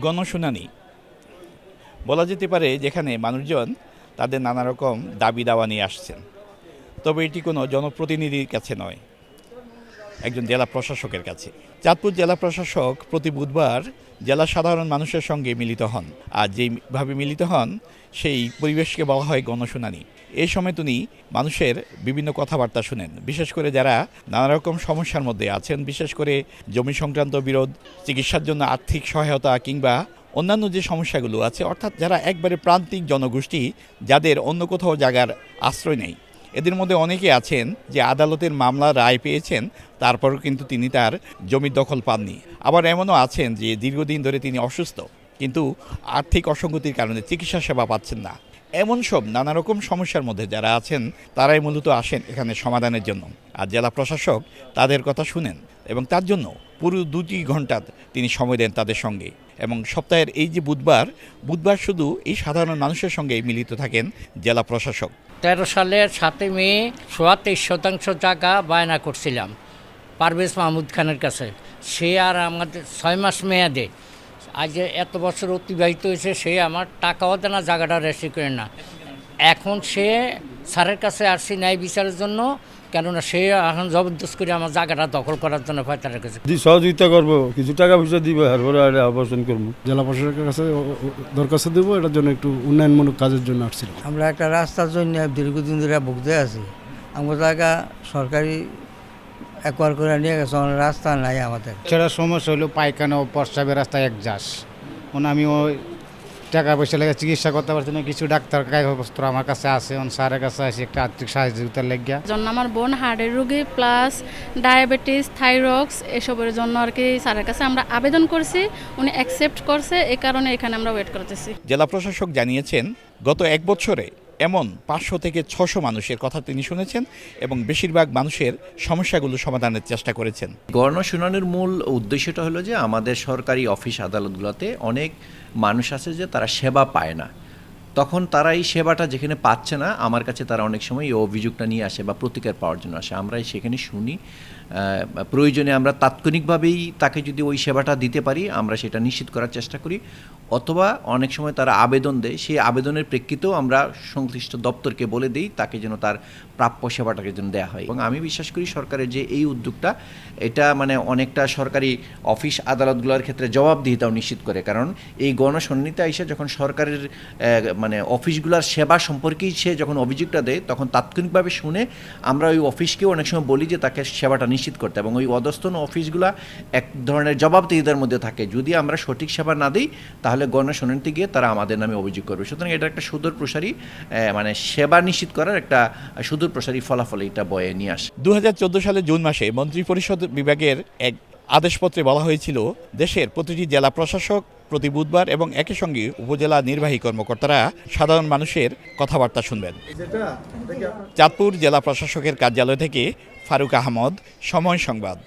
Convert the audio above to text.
গণশুনানি বলা যেতে পারে, যেখানে মানুষজন তাদের নানা রকম দাবি দাওয়া নিয়ে আসছেন। তবে এটি কোনো জনপ্রতিনিধির কাছে নয়, একজন জেলা প্রশাসকের কাছে। চাঁদপুর জেলা প্রশাসক প্রতি বুধবার জেলার সাধারণ মানুষের সঙ্গে মিলিত হন, আর যেইভাবে মিলিত হন সেই পরিবেশকে বলা হয় গণশুনানি। এই সময় তিনি মানুষের বিভিন্ন কথাবার্তা শুনেন, বিশেষ করে যারা নানা রকম সমস্যার মধ্যে আছেন, বিশেষ করে জমি সংক্রান্ত বিরোধ, চিকিৎসার জন্য আর্থিক সহায়তা কিংবা অন্যান্য যে সমস্যাগুলো আছে, অর্থাৎ যারা একবারে প্রান্তিক জনগোষ্ঠী, যাদের অন্য কোথাও জায়গার আশ্রয় নেই। এদের মধ্যে অনেকে আছেন যে আদালতের মামলা রায় পেয়েছেন, তারপরও কিন্তু তিনি তার জমির দখল পাননি। আবার এমনও আছেন যে দীর্ঘদিন ধরে তিনি অসুস্থ, কিন্তু আর্থিক অসঙ্গতির কারণে চিকিৎসা সেবা পাচ্ছেন না। এমন সব নানা রকম সমস্যার মধ্যে যারা আছেন, তারাই মূলত আসেন এখানে সমাধানের জন্য। আর জেলা প্রশাসক তাদের কথা শুনেন এবং তার জন্য পুরো 2 ঘন্টা তিনি সময় দেন তাদের সঙ্গে। এবং সপ্তাহের এই যে বুধবার শুধু এই সাধারণ মানুষের সঙ্গে মিলিত থাকেন জেলা প্রশাসক। 13 সালের 7 মে 23% জায়গা বায়না করছিলাম পারভেজ মাহমুদ খানের কাছে। সে আর আমাদের 6 মাস মেয়াদে, আজ এত বছর অতিবাহিত হয়েছে, সে আমার টাকাও দেয় না, জায়গাটা রেসি করে না। এখন সে স্যারের কাছে আসছি ন্যায় বিচারের জন্য, কেননা সে এখন জবরদস্ত করে আমার জায়গাটা দখল করার জন্য ফয়সালা কাছে সহযোগিতা করবো, কিছু টাকা পয়সা দিব, এরপরে আবাসন করবো। জেলা প্রশাসকের কাছে দরখাস্ত দেবো, এটার জন্য একটু উন্নয়নমূলক কাজের জন্য আসছিলাম। আমরা একটা রাস্তার জন্য দীর্ঘদিন ধরে ভুগতে আছি। আমার জায়গা সরকারি একবার করে নিয়ে গেছে, রাস্তা নাই আমাদের। সেটা সমস্যা হলো পায়খানা ও প্রস্রাবের রাস্তা একজাস। আমি ওই টাকা পয়সা লেগে চিকিৎসা করতে পারছি না। কিছু ডাক্তার কাগজপত্র আমার কাছে আছে, স্যারের কাছে আছে একটা আর্থিক সহযোগিতার লেগে। জন্য আমার বোন হার্টের রোগী প্লাস ডায়াবেটিস, থাইরয়েড এসবের জন্য আর কি স্যারের কাছে আমরা আবেদন করছি, উনি অ্যাকসেপ্ট করছে, এই কারণে এখানে আমরা ওয়েট করতেছি। জেলা প্রশাসক জানিয়েছেন, গত 1 বছরে এমন 500 থেকে 600 মানুষের কথা তিনি শুনেছেন এবং বেশিরভাগ মানুষের সমস্যাগুলো সমাধানের চেষ্টা করেছেন। গণশুনানির মূল উদ্দেশ্যটা হলো যে আমাদের সরকারি অফিস আদালতগুলোতে অনেক মানুষ আছে যে তারা সেবা পায় না, তখন তারা এই সেবাটা যেখানে পাচ্ছে না, আমার কাছে তারা অনেক সময় এই অভিযোগটা নিয়ে আসে বা প্রতিকার পাওয়ার জন্য আসে। আমরা সেখানে শুনি, প্রয়োজনে আমরা তাৎক্ষণিকভাবেই তাকে যদি ওই সেবাটা দিতে পারি আমরা সেটা নিশ্চিত করার চেষ্টা করি, অথবা অনেক সময় তারা আবেদন দেয়, সেই আবেদনের প্রেক্ষিতেও আমরা সংশ্লিষ্ট দপ্তরকে বলে দিই তাকে যেন তার প্রাপ্য সেবাটাকে যেন দেওয়া হয়। এবং আমি বিশ্বাস করি সরকারের যে এই উদ্যোগটা, এটা অনেকটা সরকারি অফিস আদালতগুলোর ক্ষেত্রে জবাবদিহিতাও নিশ্চিত করে। কারণ এই গণশুনানিতে এসে যখন সরকারের অফিসগুলোর সেবা সম্পর্কেই সে যখন অভিযোগটা দেয়, তখন তাৎক্ষণিকভাবে শুনে আমরা ওই অফিসকেও অনেক সময় বলি যে তাকে সেবাটা নিশ্চিত করতে, এবং ওই অধস্তন অফিসগুলা এক ধরনের জবাবদিহিতার মধ্যে থাকে। যদি আমরা সঠিক সেবা না দিই তাহলে গণশুনানিতে গিয়ে তারা আমাদের নামে অভিযোগ করবে। সুতরাং এটা একটা সুদূর প্রসারী সেবা নিশ্চিত করার একটা সুদূর প্রসারী ফলাফল এটা বয়ে নিয়ে আসে। 2014 সালের জুন মাসে মন্ত্রিপরিষদ বিভাগের এক আদেশপত্রে বলা হয়েছিল, দেশের প্রতিটি জেলা প্রশাসক প্রতি বুধবার এবং একই সঙ্গে উপজেলা নির্বাহী কর্মকর্তারা সাধারণ মানুষের কথাবার্তা শুনবেন। চাঁদপুর জেলা প্রশাসকের কার্যালয় থেকে ফারুক আহমদ, সময় সংবাদ।